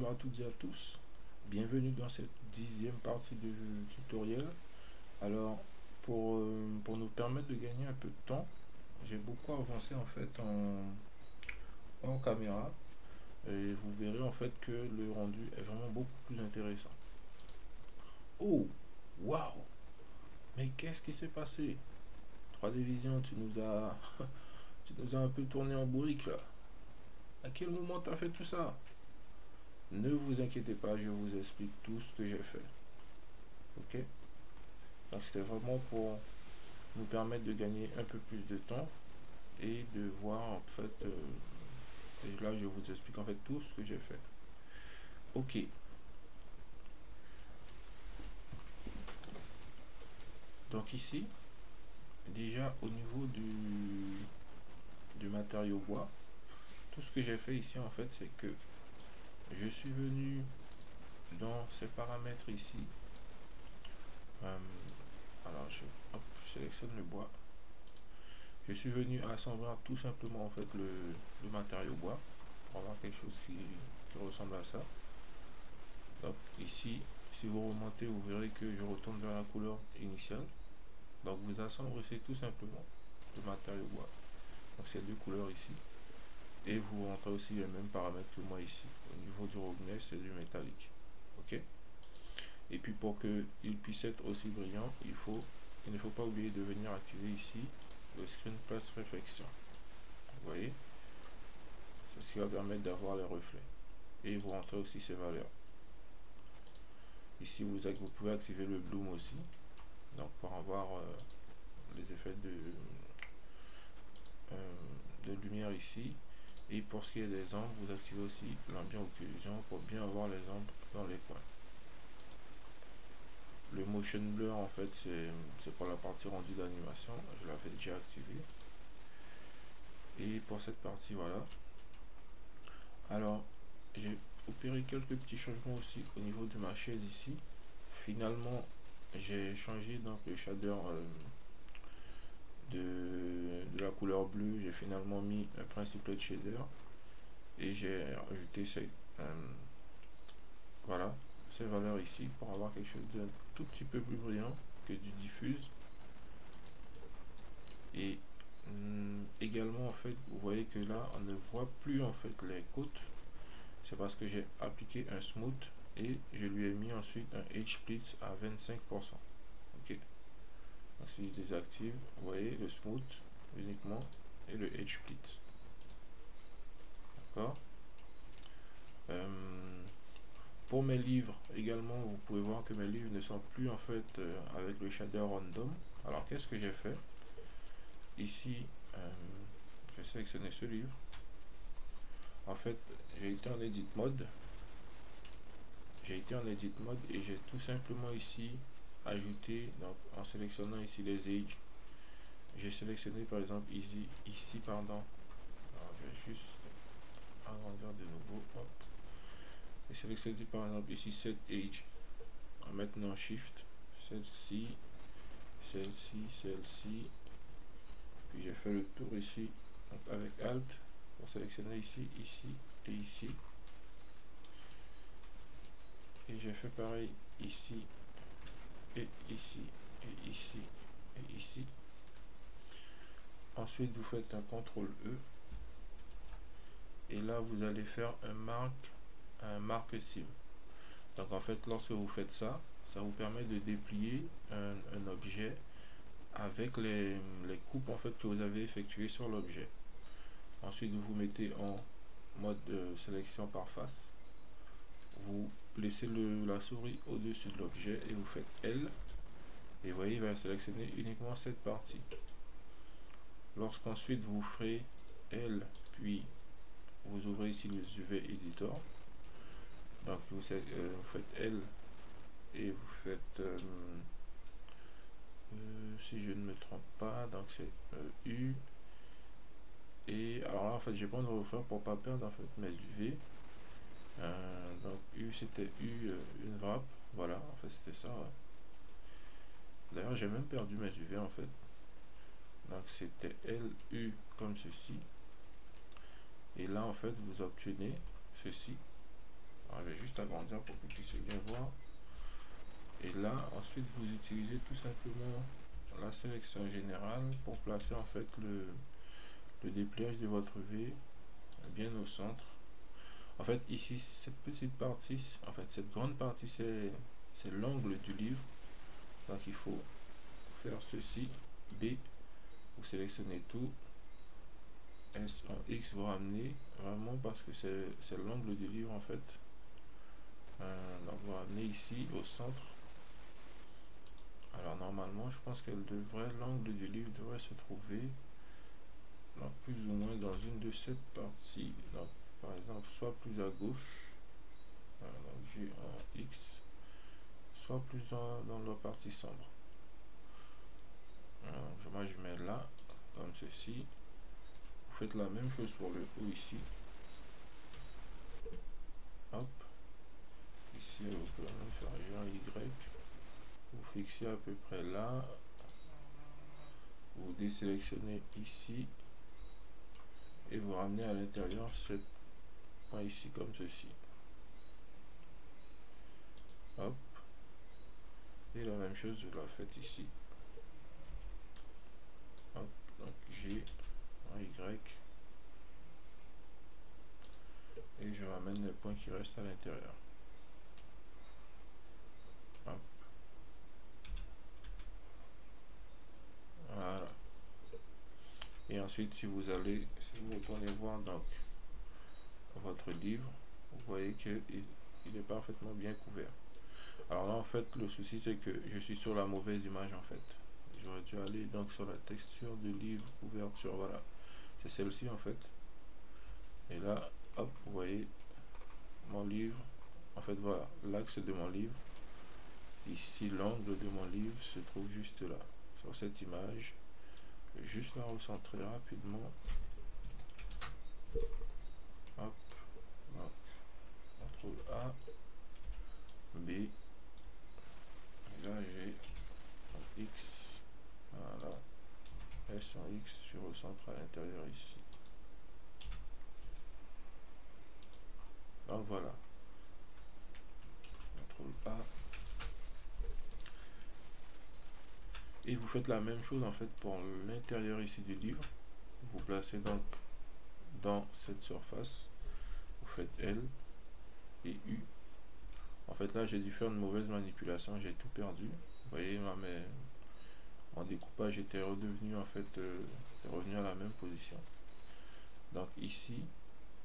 Bonjour à toutes et à tous, bienvenue dans cette 10e partie du tutoriel. Alors pour nous permettre de gagner un peu de temps, j'ai beaucoup avancé en fait en caméra et vous verrez en fait que le rendu est vraiment beaucoup plus intéressant. Oh, waouh, mais qu'est-ce qui s'est passé? 3D Vision, tu nous as un peu tourné en bourrique là. À quel moment t'as fait tout ça? Ne vous inquiétez pas, je vous explique tout ce que j'ai fait. Ok? Donc c'était vraiment pour nous permettre de gagner un peu plus de temps et de voir en fait, et là je vous explique en fait tout ce que j'ai fait. Ok, donc ici, déjà au niveau du matériau bois, tout ce que j'ai fait ici en fait c'est que je suis venu dans ces paramètres ici. Euh, alors je sélectionne le bois. Je suis venu assembler tout simplement en fait le matériau bois pour avoir quelque chose qui ressemble à ça. Donc ici, si vous remontez, vous verrez que je retourne vers la couleur initiale. Donc vous assemblissez tout simplement le matériau bois. Donc ces deux couleurs ici. Et vous rentrez aussi les mêmes paramètres que moi ici. Au niveau du robinet, c'est du métallique. Ok. Et puis pour qu'il puisse être aussi brillant, il ne faut pas oublier de venir activer ici le Screen Place Réflexion. Vous voyez, c'est ce qui va permettre d'avoir les reflets. Et vous rentrez aussi ces valeurs. Ici, vous pouvez activer le bloom aussi, donc pour avoir les effets de lumière ici. Et pour ce qui est des ombres, vous activez aussi l'ambient occlusion pour bien avoir les ombres dans les coins. Le motion blur, en fait, c'est pour la partie rendue d'animation. Je l'avais déjà activé. Et pour cette partie, voilà. Alors, j'ai opéré quelques petits changements aussi au niveau de ma chaise ici. Finalement, j'ai changé donc le shader de la couleur bleue. J'ai finalement mis un principlet de shader et j'ai ajouté voilà, ces valeurs ici pour avoir quelque chose de tout petit peu plus brillant que du diffuse. Et également en fait, vous voyez que là on ne voit plus en fait les côtes. C'est parce que j'ai appliqué un smooth et je lui ai mis ensuite un edge split à 25%. Ok. Donc si je désactive, vous voyez le smooth uniquement et le edge split. D'accord. Pour mes livres également, vous pouvez voir que mes livres ne sont plus en fait avec le shader random. Alors qu'est-ce que j'ai fait ici? Je vais sélectionner ce livre. En fait, j'ai été en edit mode. Et j'ai tout simplement ici ajouté, donc en sélectionnant ici les age, j'ai sélectionné par exemple ici pardon. Alors je vais juste agrandir de nouveau. Hop. Et sélectionner par exemple ici cette age. En maintenant shift, celle-ci, celle-ci. Puis j'ai fait le tour ici donc avec alt pour sélectionner ici, ici et ici. Et j'ai fait pareil ici et ici et ici et ici. Ensuite vous faites un CTRL E et là vous allez faire un marque sim. Donc en fait lorsque vous faites ça, ça vous permet de déplier un objet avec les coupes en fait que vous avez effectuées sur l'objet. Ensuite vous mettez en mode sélection par face, vous laissez la souris au dessus de l'objet et vous faites L et vous voyez il va sélectionner uniquement cette partie. Lorsqu'ensuite vous ferez L puis vous ouvrez ici le UV Editor, donc vous faites L et vous faites si je ne me trompe pas, donc c'est U. Et alors là en fait j'ai pas de refaire pour pas perdre en fait mes UV. Donc U c'était une wrap, voilà en fait c'était ça. Ouais. D'ailleurs j'ai même perdu mes UV en fait. Donc c'était LU comme ceci. Et là en fait vous obtenez ceci. Alors, je vais agrandir pour que vous puissiez bien voir. Et là, ensuite, vous utilisez tout simplement la sélection générale pour placer en fait le dépliage de votre V bien au centre. En fait, ici, cette petite partie, en fait, cette grande partie, c'est l'angle du livre. Donc, il faut faire ceci. B, vous sélectionnez tout. S en X, vous ramenez vraiment parce que c'est l'angle du livre en fait. Donc, vous ramenez ici au centre. Alors, normalement, je pense qu'elle devrait, l'angle du livre devrait se trouver donc, plus ou moins dans une de ces parties. Donc, par exemple, soit plus à gauche, donc G en X, soit plus dans la partie sombre. Alors, moi, je mets là, comme ceci. Vous faites la même chose pour le haut ici. Hop. Ici, au plan inférieur Y. Vous fixez à peu près là. Vous désélectionnez ici. Et vous ramenez à l'intérieur ce point ici comme ceci. Hop. Et la même chose, vous la faites ici. Hop. Donc G en Y. Et je ramène le point qui reste à l'intérieur. Hop. Voilà. Et ensuite, si vous retournez voir donc votre livre, vous voyez que il est parfaitement bien couvert. Alors là, en fait, le souci, c'est que je suis sur la mauvaise image, en fait. J'aurais dû aller donc sur la texture du livre, couverture, voilà. C'est celle-ci, en fait. Et là, hop, vous voyez mon livre. En fait, voilà, l'axe de mon livre. Ici, l'angle de mon livre se trouve juste là, sur cette image. Juste la recentrer rapidement. Hop, donc, CTRL A, B, et là j'ai X, voilà, S en X, je recentre à l'intérieur ici. Donc voilà, CTRL A. Et vous faites la même chose en fait pour l'intérieur ici du livre. Vous placez donc dans cette surface, vous faites L et U. En fait là j'ai dû faire une mauvaise manipulation, j'ai tout perdu. Vous voyez là, mais mon découpage était redevenu en fait revenu à la même position. Donc ici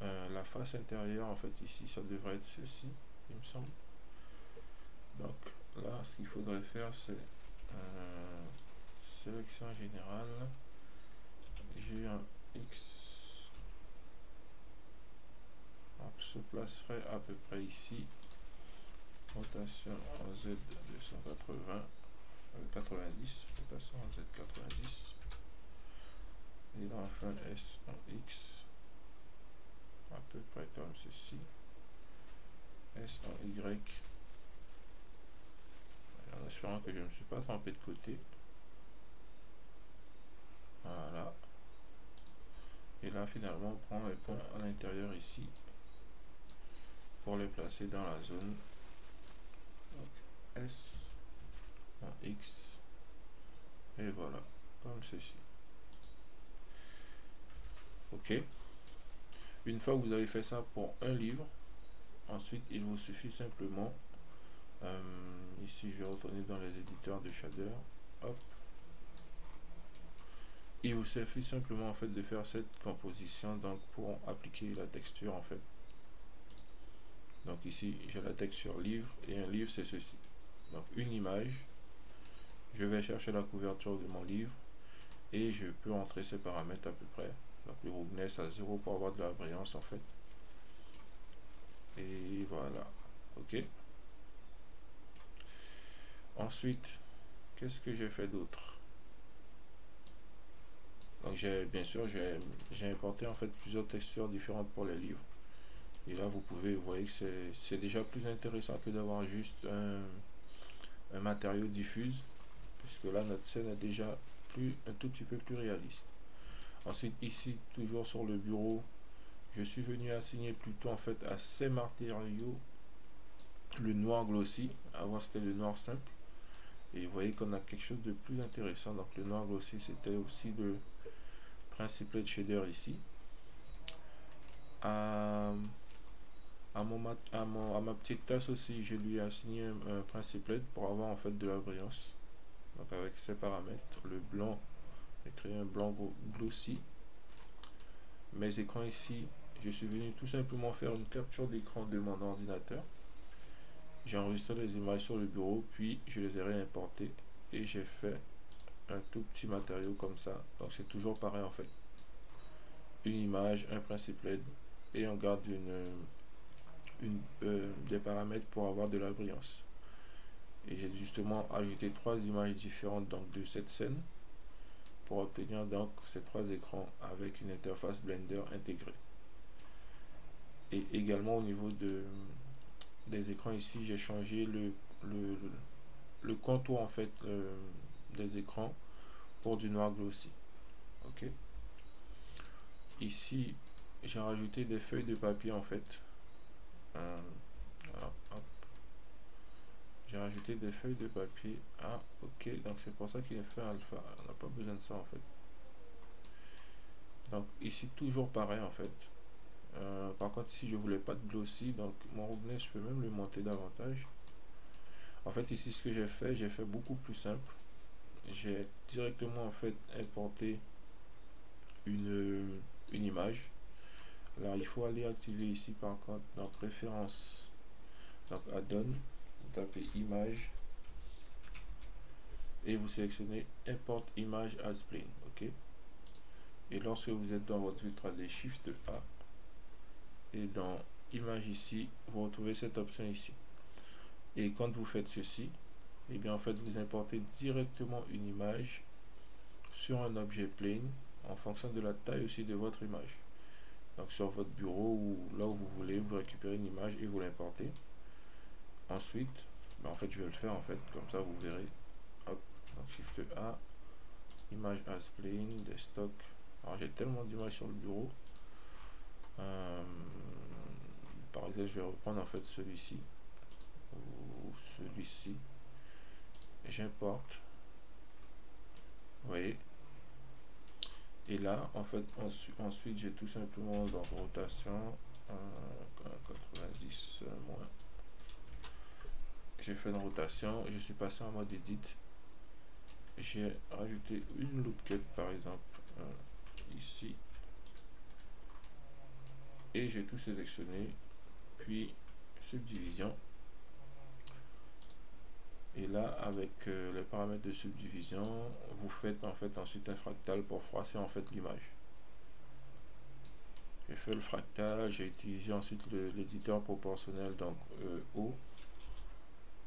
la face intérieure en fait ici ça devrait être ceci, il me semble. Donc là ce qu'il faudrait faire c'est sélection générale, j'ai un X, donc se placerait à peu près ici, rotation en Z 280, 90, rotation en Z 90, et là enfin S en X, à peu près comme ceci, S en Y, en espérant que je ne me suis pas trompé de côté. Voilà. Et là, finalement, on prend les points à l'intérieur ici pour les placer dans la zone. Donc, S en X. Et voilà, comme ceci. Ok. Une fois que vous avez fait ça pour un livre, ensuite, il vous suffit simplement, ici, je vais retourner dans les éditeurs de shader. Hop. Il vous suffit simplement en fait de faire cette composition donc pour appliquer la texture en fait. Donc ici j'ai la texture livre et un livre c'est ceci. Donc une image, je vais chercher la couverture de mon livre et je peux entrer ces paramètres à peu près. Donc le roughness à 0 pour avoir de la brillance en fait. Et voilà. Ok. Ensuite, qu'est-ce que j'ai fait d'autre? Donc bien sûr j'ai importé en fait plusieurs textures différentes pour les livres. Et là vous voyez que c'est déjà plus intéressant que d'avoir juste un matériau diffuse, puisque là notre scène est déjà un tout petit peu plus réaliste. Ensuite ici toujours sur le bureau, je suis venu assigner plutôt en fait à ces matériaux le noir glossy. Avant c'était le noir simple. Et vous voyez qu'on a quelque chose de plus intéressant. Donc le noir glossy, c'était aussi le principal shader ici. À ma petite tasse aussi, je lui ai assigné un principal pour avoir en fait de la brillance. Donc avec ces paramètres, le blanc, j'ai créé un blanc glossy. Mes écrans ici, je suis venu tout simplement faire une capture d'écran de mon ordinateur. J'ai enregistré les images sur le bureau, puis je les ai réimportées et j'ai fait un tout petit matériau comme ça. Donc c'est toujours pareil en fait. Une image, un principal et on garde des paramètres pour avoir de la brillance. Et j'ai justement ajouté 3 images différentes donc, de cette scène pour obtenir donc ces 3 écrans avec une interface Blender intégrée. Et également au niveau des écrans ici, j'ai changé le contour en fait des écrans pour du noir glossy. Ok. Ici, j'ai rajouté des feuilles de papier en fait. Voilà, j'ai rajouté des feuilles de papier. Ah, ok, donc c'est pour ça qu'il est fait alpha. On n'a pas besoin de ça en fait. Donc ici, toujours pareil en fait. Par contre, ici, je voulais pas de glossy, donc mon roughness, je peux même le monter davantage. En fait, ici, ce que j'ai fait beaucoup plus simple. J'ai directement en fait importé une image. Alors, il faut aller activer ici par contre, donc référence, donc add-on, vous tapez image et vous sélectionnez import image as plane, ok. Et lorsque vous êtes dans votre vue 3D, Shift A et dans image ici, vous retrouvez cette option ici. Et quand vous faites ceci, et bien en fait vous importez directement une image sur un objet plane en fonction de la taille aussi de votre image. Donc sur votre bureau ou là où vous voulez, vous récupérez une image et vous l'importez. Ensuite, en fait je vais le faire en fait, comme ça vous verrez. Hop, donc Shift A, image as plane, des stocks. Alors j'ai tellement d'images sur le bureau. Par exemple, je vais reprendre en fait celui-ci ou celui-ci. J'importe. Vous voyez. Et là, en fait, ensuite, j'ai tout simplement dans rotation 90 moins. J'ai fait une rotation, je suis passé en mode edit. J'ai rajouté une loop cut par exemple ici. Et j'ai tout sélectionné. Puis subdivision. Et là, avec les paramètres de subdivision, vous faites en fait ensuite un fractal pour froisser en fait l'image. J'ai fait le fractal, j'ai utilisé ensuite l'éditeur proportionnel, donc O.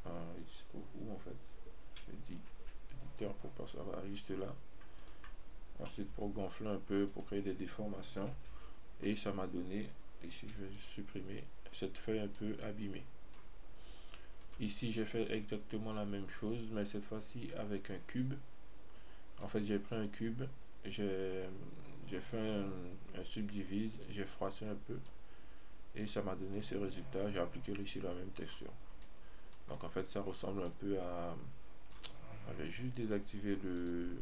O en fait. J'ai dit éditeur proportionnel, voilà, juste là. Ensuite pour gonfler un peu, pour créer des déformations. Et ça m'a donné, ici je vais supprimer, cette feuille un peu abîmée. Ici j'ai fait exactement la même chose, mais cette fois-ci avec un cube. En fait j'ai pris un cube, j'ai fait un subdivise, j'ai froissé un peu et ça m'a donné ce résultat. J'ai appliqué ici la même texture. Donc en fait ça ressemble un peu à... Je vais juste désactiver le...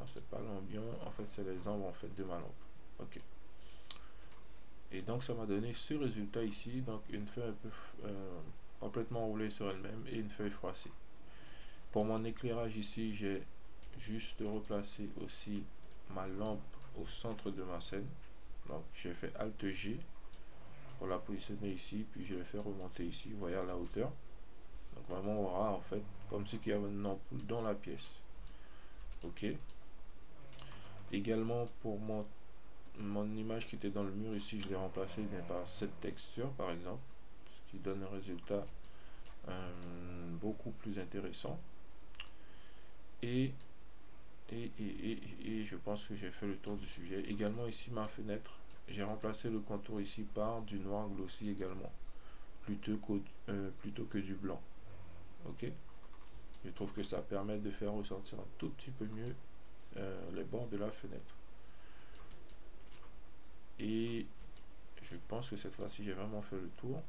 c'est pas l'ambiant, en fait c'est les ombres en fait de ma lampe. Ok. Et donc ça m'a donné ce résultat ici, donc une feuille un peu complètement roulée sur elle-même et une feuille froissée. Pour mon éclairage ici, j'ai juste replacé aussi ma lampe au centre de ma scène. Donc j'ai fait Alt G pour la positionner ici, puis je vais faire remonter ici, vous voyez à la hauteur. Donc vraiment on aura en fait comme si il y avait une ampoule dans la pièce. Ok. Également pour mon image qui était dans le mur ici, je l'ai remplacé par cette texture par exemple, ce qui donne un résultat beaucoup plus intéressant. Et je pense que j'ai fait le tour du sujet. Également ici ma fenêtre, j'ai remplacé le contour ici par du noir glossy également, plutôt que du blanc. Ok. Je trouve que ça permet de faire ressortir un tout petit peu mieux les bords de la fenêtre. Et je pense que cette fois-ci j'ai vraiment fait le tour.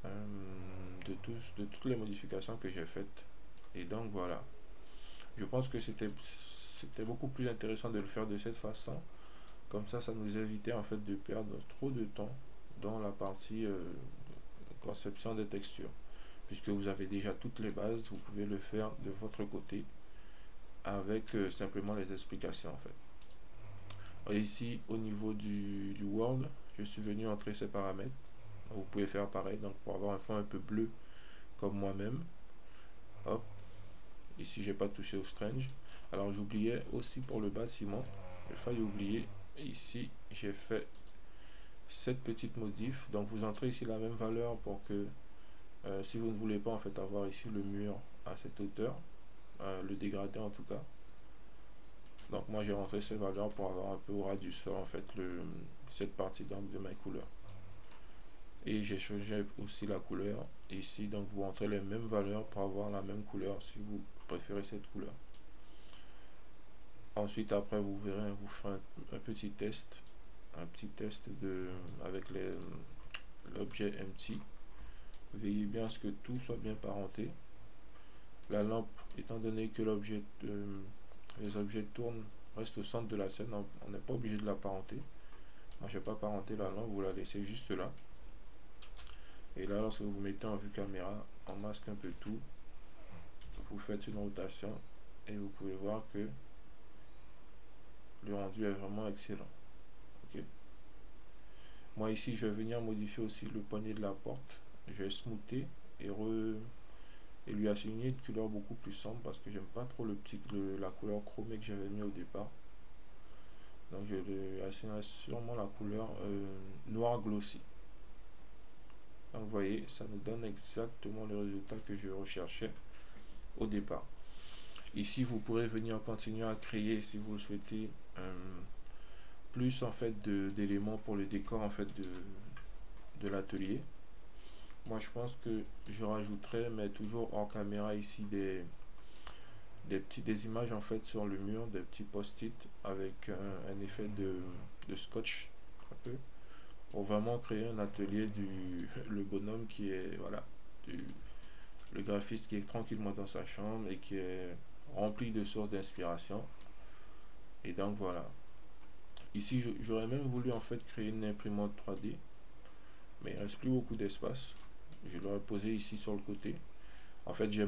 de toutes les modifications que j'ai faites. Et donc voilà, je pense que c'était beaucoup plus intéressant de le faire de cette façon. Comme ça nous évitait en fait de perdre trop de temps dans la partie conception des textures. Puisque vous avez déjà toutes les bases, vous pouvez le faire de votre côté avec simplement les explications en fait. Et ici, au niveau du World, je suis venu entrer ces paramètres. Vous pouvez faire pareil, donc pour avoir un fond un peu bleu comme moi-même. Hop, ici j'ai pas touché au Strange. Alors j'oubliais aussi pour le bâtiment, j'ai failli oublier. Ici j'ai fait cette petite modif, donc vous entrez ici la même valeur pour que si vous ne voulez pas en fait avoir ici le mur à cette hauteur, le dégradé en tout cas. Donc moi j'ai rentré ces valeurs pour avoir un peu au ras du sol en fait cette partie donc de ma couleur. Et j'ai changé aussi la couleur ici, donc vous rentrez les mêmes valeurs pour avoir la même couleur si vous préférez cette couleur. Ensuite après vous verrez, vous ferez un petit test avec l'objet empty. Veillez bien à ce que tout soit bien parenté. La lampe, étant donné que les objets tournent, restent au centre de la scène, on n'est pas obligé de la parenter. Moi je n'ai pas parenté la lampe, vous la laissez juste là. Et là, lorsque vous mettez en vue caméra, on masque un peu tout. Vous faites une rotation et vous pouvez voir que le rendu est vraiment excellent. Okay. Moi ici, je vais venir modifier aussi le poignet de la porte. Je vais smoother et lui assigner une couleur beaucoup plus sombre parce que j'aime pas trop la couleur chromée que j'avais mis au départ. Donc je lui assignerai sûrement la couleur noir glossy. Donc vous voyez, ça nous donne exactement le résultat que je recherchais au départ. Ici, vous pourrez venir continuer à créer, si vous le souhaitez, plus en fait d'éléments pour le décor en fait de l'atelier. Moi, je pense que je rajouterai, mais toujours hors caméra ici, des images en fait sur le mur, des petits post-it avec un effet de scotch un peu, pour vraiment créer un atelier le bonhomme qui est voilà le graphiste qui est tranquillement dans sa chambre et qui est rempli de sources d'inspiration. Et donc voilà, ici j'aurais même voulu en fait créer une imprimante 3D, mais il ne reste plus beaucoup d'espace. Je l'aurais posé ici sur le côté. En fait j'ai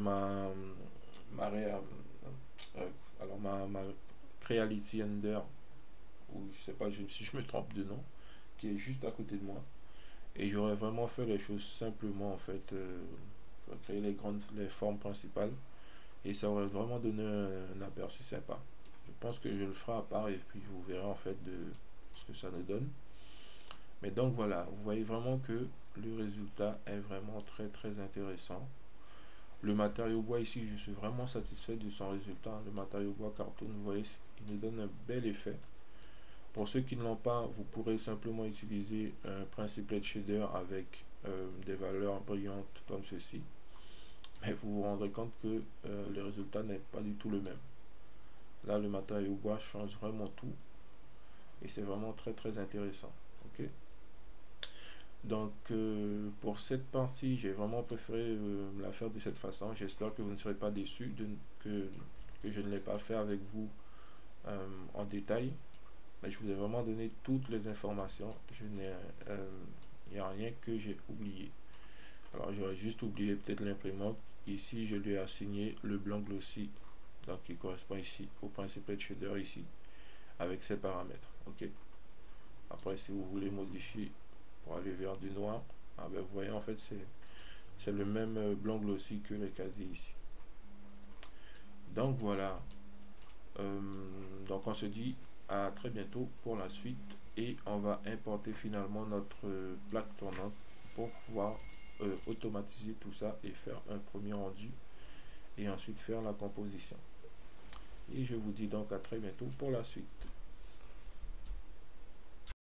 alors ma Creality Ender, ou je sais pas si je me trompe de nom, qui est juste à côté de moi. Et j'aurais vraiment fait les choses simplement en fait. J'aurais créé les formes principales et ça aurait vraiment donné un aperçu sympa. Je pense que je le ferai à part et puis vous verrez en fait de ce que ça nous donne. Mais donc voilà, vous voyez vraiment que le résultat est vraiment très très intéressant. Le matériau bois ici, je suis vraiment satisfait de son résultat. Le matériau bois carton, vous voyez, il nous donne un bel effet. Pour ceux qui ne l'ont pas, vous pourrez simplement utiliser un Principled Shader avec des valeurs brillantes comme ceci. Mais vous vous rendrez compte que le résultat n'est pas du tout le même. Là, le matériau bois change vraiment tout. Et c'est vraiment très très intéressant. Ok. Donc pour cette partie, j'ai vraiment préféré la faire de cette façon. J'espère que vous ne serez pas déçus que je ne l'ai pas fait avec vous en détail. Mais je vous ai vraiment donné toutes les informations. Il n'y a rien que j'ai oublié. Alors j'aurais juste oublié peut-être l'imprimante. Ici, je lui ai assigné le blanc glossy, donc qui correspond ici au Principled Shader ici, avec ses paramètres. Ok. Après, si vous voulez modifier pour aller vers du noir, ben, vous voyez en fait c'est le même blanc glossy que les casiers ici. Donc voilà. Donc on se dit à très bientôt pour la suite et on va importer finalement notre plaque tournante pour pouvoir automatiser tout ça et faire un premier rendu et ensuite faire la composition. Et je vous dis donc à très bientôt pour la suite.